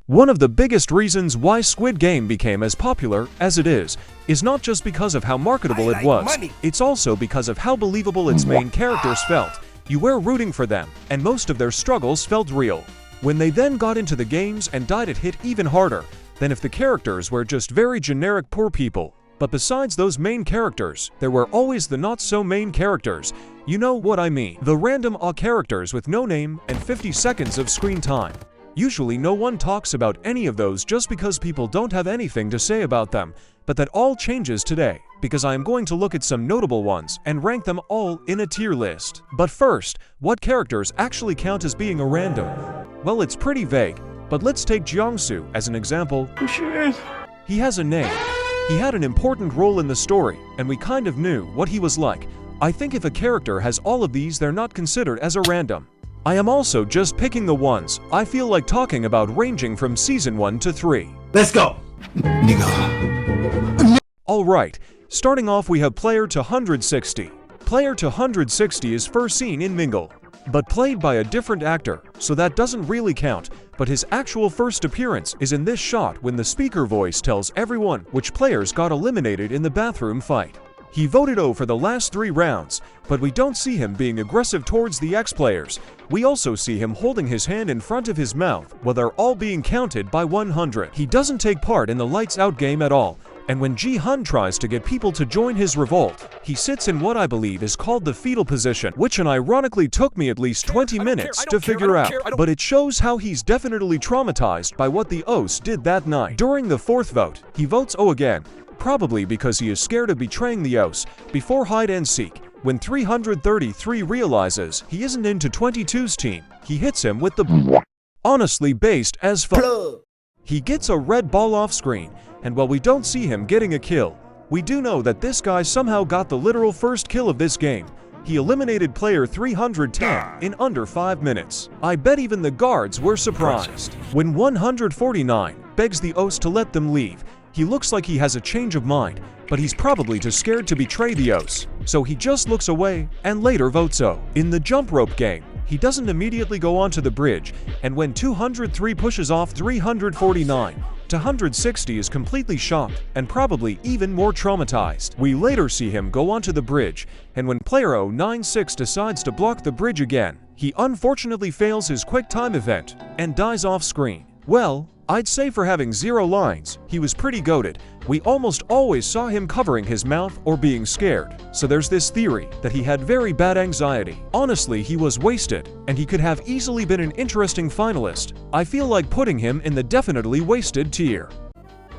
One of the biggest reasons why Squid Game became as popular as it is not just because of how marketable it was, it's also because of how believable its main characters felt. You were rooting for them, and most of their struggles felt real. When they then got into the games and died, it hit even harder than if the characters were just very generic poor people. But besides those main characters, there were always the not-so-main characters. You know what I mean. The random characters with no name and 50 seconds of screen time. Usually no one talks about any of those just because people don't have anything to say about them, but that all changes today, because I am going to look at some notable ones and rank them all in a tier list. But first, what characters actually count as being a random? Well, it's pretty vague, but let's take Jiangsu as an example. He has a name. He had an important role in the story, and we kind of knew what he was like. I think if a character has all of these, they're not considered as a random. I am also just picking the ones I feel like talking about, ranging from season 1 to 3. Let's go! Alright, starting off we have Player 260. Player 260 is first seen in Mingle, but played by a different actor, so that doesn't really count, but his actual first appearance is in this shot when the speaker voice tells everyone which players got eliminated in the bathroom fight. He voted O for the last 3 rounds, but we don't see him being aggressive towards the X-players. We also see him holding his hand in front of his mouth while they're all being counted by 100. He doesn't take part in the lights out game at all, and when Ji-hun tries to get people to join his revolt, he sits in what I believe is called the fetal position, which ironically took me at least 20 minutes to figure out, but it shows how he's definitely traumatized by what the Os did that night. During the 4th vote, he votes O again, probably because he is scared of betraying the Os. Before hide and seek, when 333 realizes he isn't into 22's team, he hits him with the honestly based as fuck. He gets a red ball off screen, and while we don't see him getting a kill, we do know that this guy somehow got the literal first kill of this game. He eliminated player 310 in under 5 minutes. I bet even the guards were surprised. When 149 begs the Os to let them leave, he looks like he has a change of mind, but he's probably too scared to betray the Os, so he just looks away and later votes O. In the jump rope game, he doesn't immediately go onto the bridge, and when 203 pushes off 349, 260 is completely shocked and probably even more traumatized. We later see him go onto the bridge, and when player 096 decides to block the bridge again, he unfortunately fails his quick time event and dies off screen. Well, I'd say for having 0 lines, he was pretty goated. We almost always saw him covering his mouth or being scared, so there's this theory that he had very bad anxiety. Honestly, he was wasted, and he could have easily been an interesting finalist. I feel like putting him in the definitely wasted tier.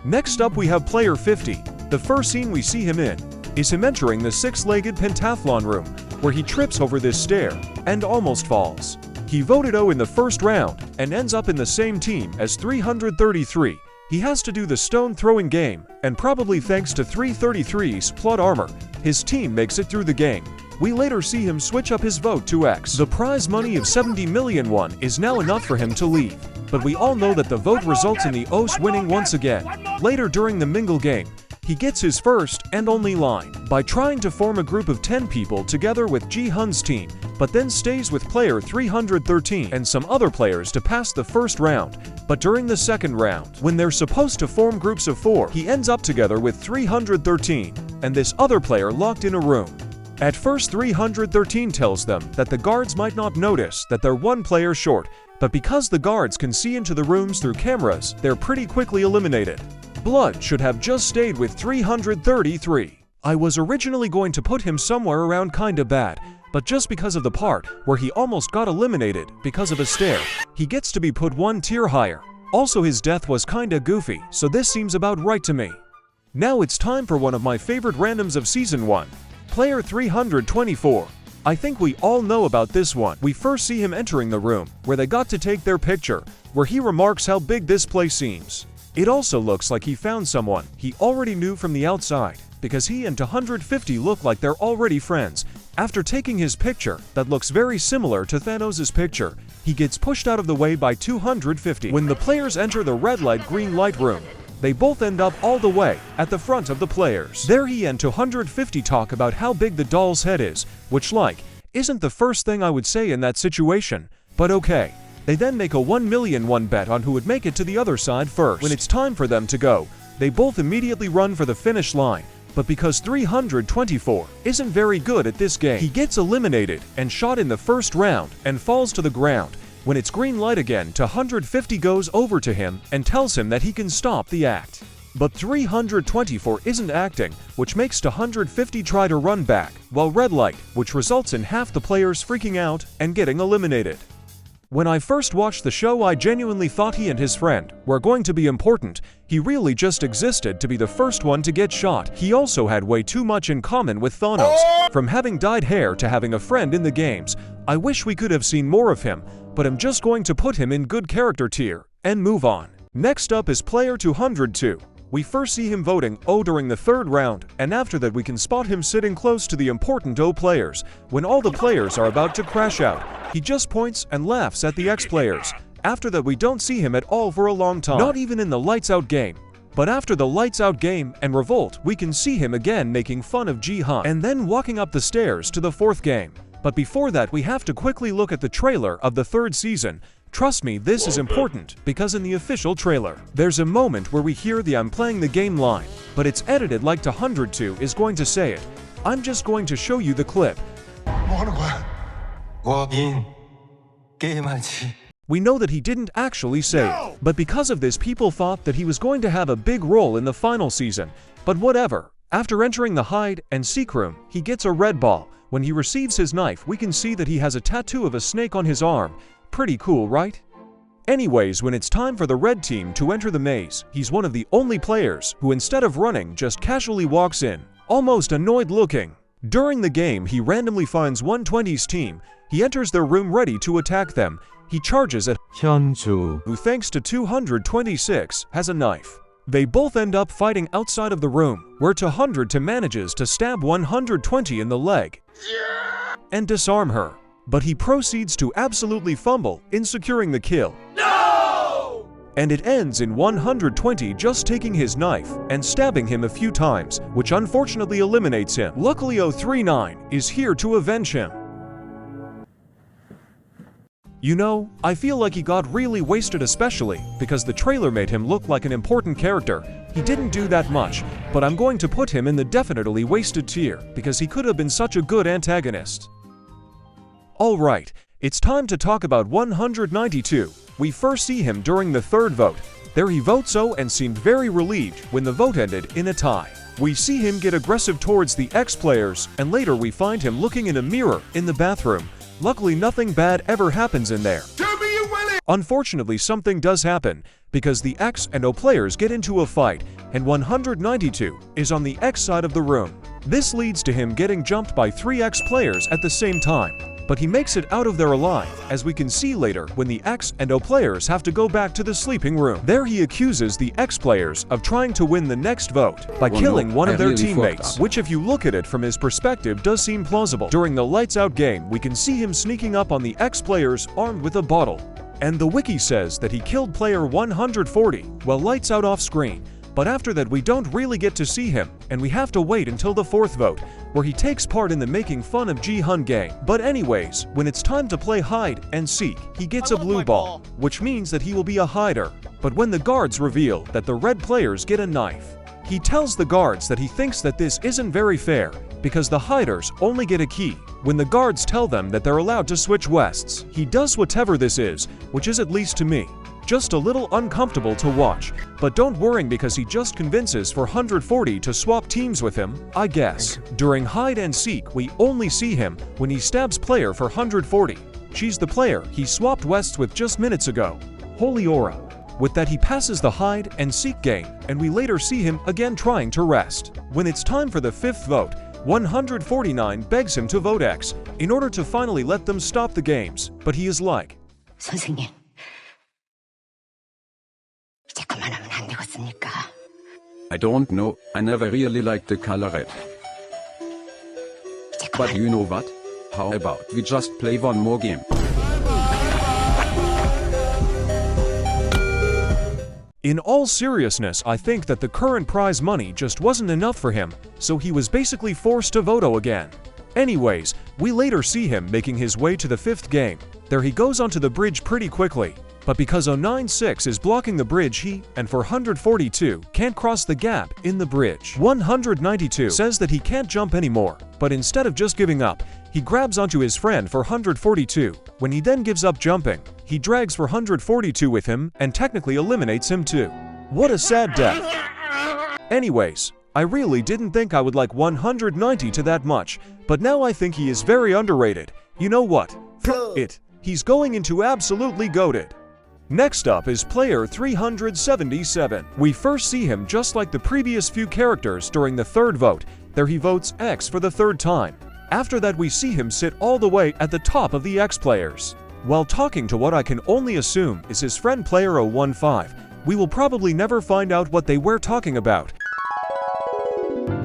Next up we have player 50. The first scene we see him in is him entering the 6-legged pentathlon room, where he trips over this stair and almost falls. He voted O in the first round and ends up in the same team as 333. He has to do the stone throwing game, and probably thanks to 333's plot armor, his team makes it through the game. We later see him switch up his vote to X. The prize money of 70 million won is now enough for him to leave, but we all know that the vote results in the Os winning once again. Later during the Mingle game, he gets his first and only line by trying to form a group of 10 people together with Ji-hun's team, but then stays with player 313 and some other players to pass the first round. But during the second round, when they're supposed to form groups of 4, he ends up together with 313 and this other player locked in a room. At first 313 tells them that the guards might not notice that they're 1 player short, but because the guards can see into the rooms through cameras, they're pretty quickly eliminated. Blood should have just stayed with 333. I was originally going to put him somewhere around kinda bad, but just because of the part where he almost got eliminated because of a stair, he gets to be put 1 tier higher. Also, his death was kinda goofy, so this seems about right to me. Now it's time for one of my favorite randoms of season 1, player 324. I think we all know about this one. We first see him entering the room where they got to take their picture, where he remarks how big this place seems. It also looks like he found someone he already knew from the outside, because he and 250 look like they're already friends. After taking his picture that looks very similar to Thanos' picture, he gets pushed out of the way by 250. When the players enter the red light green light room, they both end up all the way at the front of the players. There he and 250 talk about how big the doll's head is, which isn't the first thing I would say in that situation, but okay. They then make a 1,000,001 bet on who would make it to the other side first. When it's time for them to go, they both immediately run for the finish line. But because 324 isn't very good at this game, he gets eliminated and shot in the first round and falls to the ground. When it's green light again, 250 goes over to him and tells him that he can stop the act. But 324 isn't acting, which makes 250 try to run back, while red light, which results in half the players freaking out and getting eliminated. When I first watched the show, I genuinely thought he and his friend were going to be important. He really just existed to be the first one to get shot. He also had way too much in common with Thanos. From having dyed hair to having a friend in the games, I wish we could have seen more of him, but I'm just going to put him in good character tier and move on. Next up is player 202. We first see him voting O during the third round, and after that we can spot him sitting close to the important O players. When all the players are about to crash out, he just points and laughs at the X players. After that we don't see him at all for a long time, not even in the Lights Out game. But after the Lights Out game and Revolt, we can see him again making fun of Ji-hun, and then walking up the stairs to the fourth game. But before that we have to quickly look at the trailer of the third season. Trust me, this is important, because in the official trailer, there's a moment where we hear the "I'm playing the game" line, but it's edited like 202 is going to say it. I'm just going to show you the clip. We know that he didn't actually say it, but because of this people thought that he was going to have a big role in the final season. But whatever. After entering the hide and seek room, he gets a red ball. When he receives his knife, we can see that he has a tattoo of a snake on his arm. Pretty cool, right? Anyways, when it's time for the red team to enter the maze, he's one of the only players who instead of running just casually walks in, almost annoyed looking. During the game, he randomly finds 120's team. He enters their room ready to attack them. He charges at Hyunju, who thanks to 226 has a knife. They both end up fighting outside of the room, where 200 manages to stab 120 in the leg and disarm her. But he proceeds to absolutely fumble in securing the kill. No! And it ends in 120 just taking his knife and stabbing him a few times, which unfortunately eliminates him. Luckily 039 is here to avenge him. You know, I feel like he got really wasted, especially because the trailer made him look like an important character. He didn't do that much, but I'm going to put him in the definitely wasted tier because he could have been such a good antagonist. Alright, it's time to talk about 192. We first see him during the third vote. There he votes O and seemed very relieved when the vote ended in a tie. We see him get aggressive towards the X players, and later we find him looking in a mirror in the bathroom. Luckily nothing bad ever happens in there. Unfortunately something does happen, because the X and O players get into a fight, and 192 is on the X side of the room. This leads to him getting jumped by 3 X players at the same time. But he makes it out of there alive, as we can see later when the X and O players have to go back to the sleeping room. There he accuses the X players of trying to win the next vote by killing one of their teammates, which if you look at it from his perspective does seem plausible. During the Lights Out game, we can see him sneaking up on the X players armed with a bottle. And the wiki says that he killed player 140 while lights out off screen. But after that we don't really get to see him, and we have to wait until the fourth vote, where he takes part in the making fun of Ji-hun game. But anyways, when it's time to play hide and seek, he gets a blue ball, which means that he will be a hider. But when the guards reveal that the red players get a knife, he tells the guards that he thinks that this isn't very fair, because the hiders only get a key. When the guards tell them that they're allowed to switch wests, he does whatever this is, which is, at least to me, just a little uncomfortable to watch. But don't worry, because he just convinces 440 to swap teams with him, I guess. During hide and seek, we only see him when he stabs player 440. She's the player he swapped wests with just minutes ago. Holy aura. With that he passes the hide and seek game, and we later see him again trying to rest. When it's time for the fifth vote, 149 begs him to vote X in order to finally let them stop the games, but he is like, 선생님, 이제 그만하면 안 되겠습니까? I don't know, I never really liked the color red. But you know what? How about we just play one more game? In all seriousness, I think that the current prize money just wasn't enough for him, so he was basically forced to vote O again. Anyways, we later see him making his way to the fifth game. There he goes onto the bridge pretty quickly. But because 096 is blocking the bridge, he and 442 can't cross the gap in the bridge. 192 says that he can't jump anymore, but instead of just giving up, he grabs onto his friend 442. When he then gives up jumping, he drags 442 with him and technically eliminates him too. What a sad death. Anyways, I really didn't think I would like 190 to that much, but now I think he is very underrated. You know what? F it. He's going into absolutely goated. Next up is player 377. We first see him just like the previous few characters during the third vote. There he votes X for the third time. After that we see him sit all the way at the top of the X players, while talking to what I can only assume is his friend player 015. We will probably never find out what they were talking about.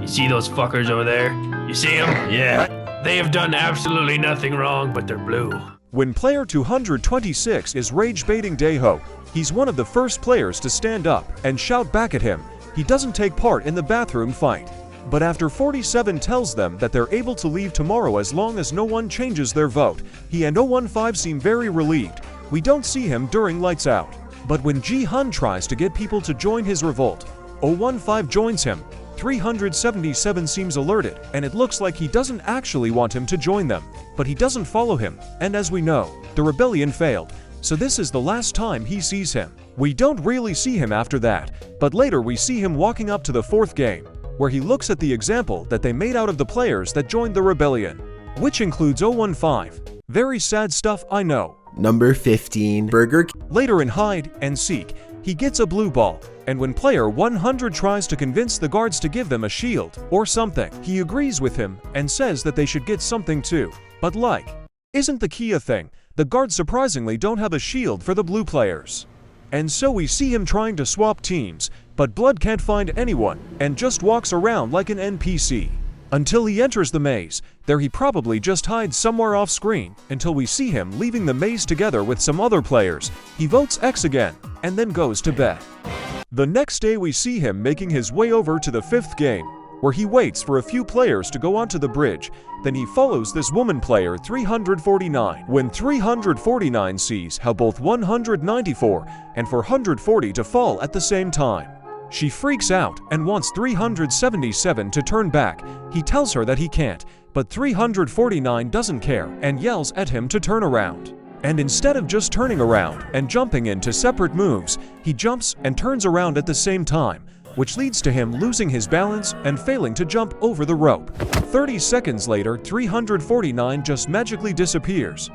You see those fuckers over there? You see them? Yeah. They have done absolutely nothing wrong, but they're blue. When player 226 is rage-baiting Daeho, he's one of the first players to stand up and shout back at him. He doesn't take part in the bathroom fight. But after 47 tells them that they're able to leave tomorrow as long as no one changes their vote, he and 015 seem very relieved. We don't see him during Lights Out. But when Ji-hun tries to get people to join his revolt, 015 joins him. 377 seems alerted, and it looks like he doesn't actually want him to join them. But he doesn't follow him, and as we know, the rebellion failed, so this is the last time he sees him. We don't really see him after that, but later we see him walking up to the fourth game, where he looks at the example that they made out of the players that joined the rebellion, which includes 015. Very sad stuff, I know. Number 15, Burger King. Later in Hide and Seek, he gets a blue ball, and when player 100 tries to convince the guards to give them a shield or something, he agrees with him and says that they should get something too. But like, isn't the key a thing? The guards surprisingly don't have a shield for the blue players. And so we see him trying to swap teams, but Blood can't find anyone and just walks around like an NPC. Until he enters the maze. There he probably just hides somewhere off screen until we see him leaving the maze together with some other players. He votes X again and then goes to bed. The next day we see him making his way over to the fifth game, where he waits for a few players to go onto the bridge. Then he follows this woman player 349. When 349 sees how both 194 and 440 to fall at the same time, she freaks out and wants 377 to turn back. He tells her that he can't, but 349 doesn't care and yells at him to turn around. And instead of just turning around and jumping into separate moves, he jumps and turns around at the same time, which leads to him losing his balance and failing to jump over the rope. 30 seconds later, 349 just magically disappears.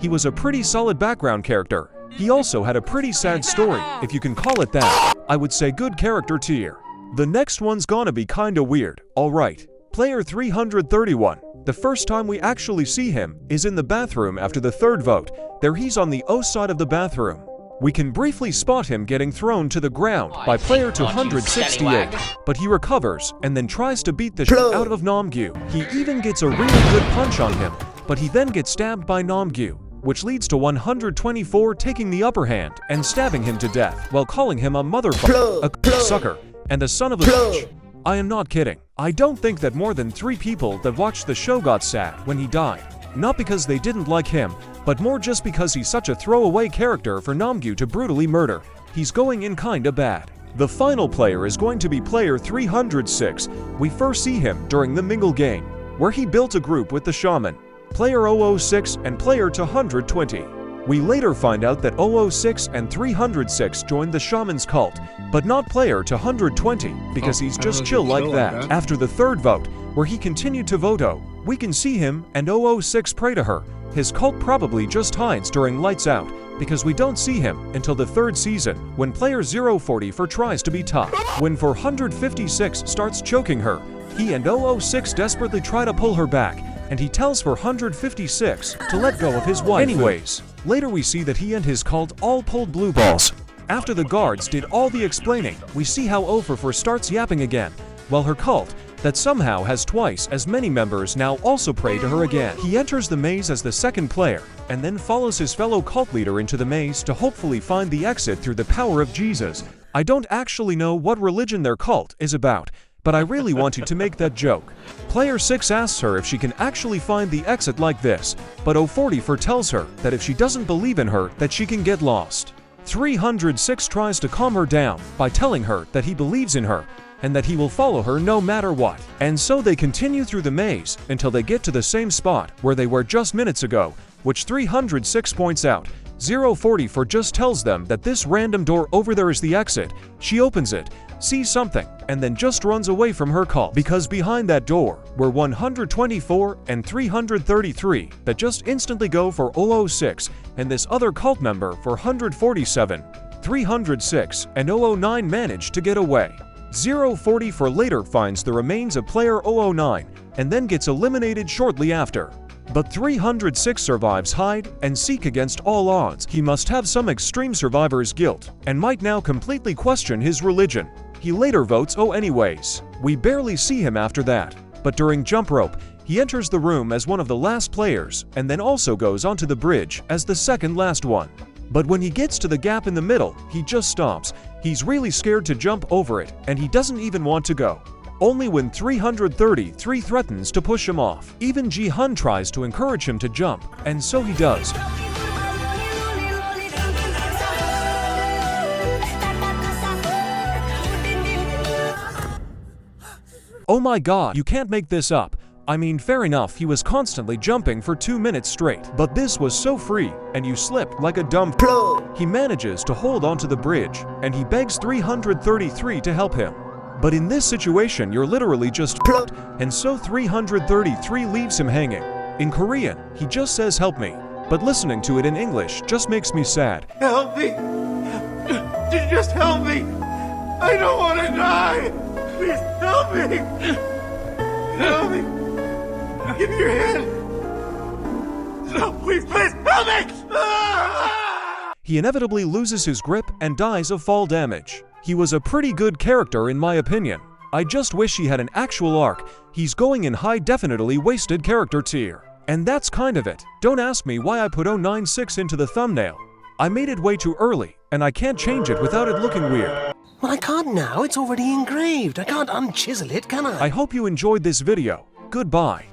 He was a pretty solid background character. He also had a pretty sad story, if you can call it that. I would say good character tier. The next one's gonna be kinda weird, alright. Player 331. The first time we actually see him is in the bathroom after the third vote. There he's on the O side of the bathroom. We can briefly spot him getting thrown to the ground by player 268, but he recovers and then tries to beat the shit out of Namgyu. He even gets a really good punch on him, but he then gets stabbed by Namgyu, which leads to 124 taking the upper hand and stabbing him to death while calling him a motherfucker, a sucker, and the son of a bitch. I am not kidding. I don't think that more than 3 people that watched the show got sad when he died. Not because they didn't like him, but more just because he's such a throwaway character for Namgyu to brutally murder. He's going in kinda bad. The final player is going to be player 306. We first see him during the Mingle game, where he built a group with the shaman, player 006 and player 220. We later find out that 006 and 306 joined the shaman's cult, but not player 220 because he's just chill like that. After the third vote, where he continued to vote O, we can see him and 006 pray to her. His cult probably just hides during Lights Out because we don't see him until the third season when player 044 tries to be tough. When 456 starts choking her, he and 006 desperately try to pull her back, and he tells 456 to let go of his wife. Anyways, later we see that he and his cult all pulled blue balls. After the guards did all the explaining, we see how 044 starts yapping again, while her cult, that somehow has twice as many members, now also pray to her again. He enters the maze as the second player, and then follows his fellow cult leader into the maze to hopefully find the exit through the power of Jesus. I don't actually know what religion their cult is about, but I really want you to make that joke. Player 6 asks her if she can actually find the exit like this, but 044 tells her that if she doesn't believe in her, that she can get lost. 306 tries to calm her down by telling her that he believes in her and that he will follow her no matter what. And so they continue through the maze until they get to the same spot where they were just minutes ago, which 306 points out. 044 just tells them that this random door over there is the exit. She opens it, sees something, and then just runs away from her cult, because behind that door were 124 and 333 that just instantly go for 006, and this other cult member for 147. 306 and 009 manage to get away. 044 later finds the remains of player 009 and then gets eliminated shortly after. But 306 survives hide and seek against all odds. He must have some extreme survivor's guilt and might now completely question his religion. He later votes O anyways. We barely see him after that. But during jump rope, he enters the room as one of the last players and then also goes onto the bridge as the second last one. But when he gets to the gap in the middle, he just stops. He's really scared to jump over it and he doesn't even want to go. Only when 333 threatens to push him off. Even Ji-hun tries to encourage him to jump, and so he does. Oh my god, you can't make this up. I mean, fair enough, he was constantly jumping for 2 minutes straight, but this was so free, and you slipped like a dumb He manages to hold onto the bridge, and he begs 333 to help him. But in this situation, you're literally just and so 333 leaves him hanging. In Korean, he just says help me, but listening to it in English just makes me sad. Help me! Just help me! I don't want to die! Please help me! Help me! Give me your hand! No, please help me! He inevitably loses his grip and dies of fall damage. He was a pretty good character in my opinion. I just wish he had an actual arc. He's going in high definitely wasted character tier. And that's kind of it. Don't ask me why I put 096 into the thumbnail. I made it way too early, and I can't change it without it looking weird. Well, I can't now. It's already engraved. I can't unchisel it, can I? I hope you enjoyed this video. Goodbye.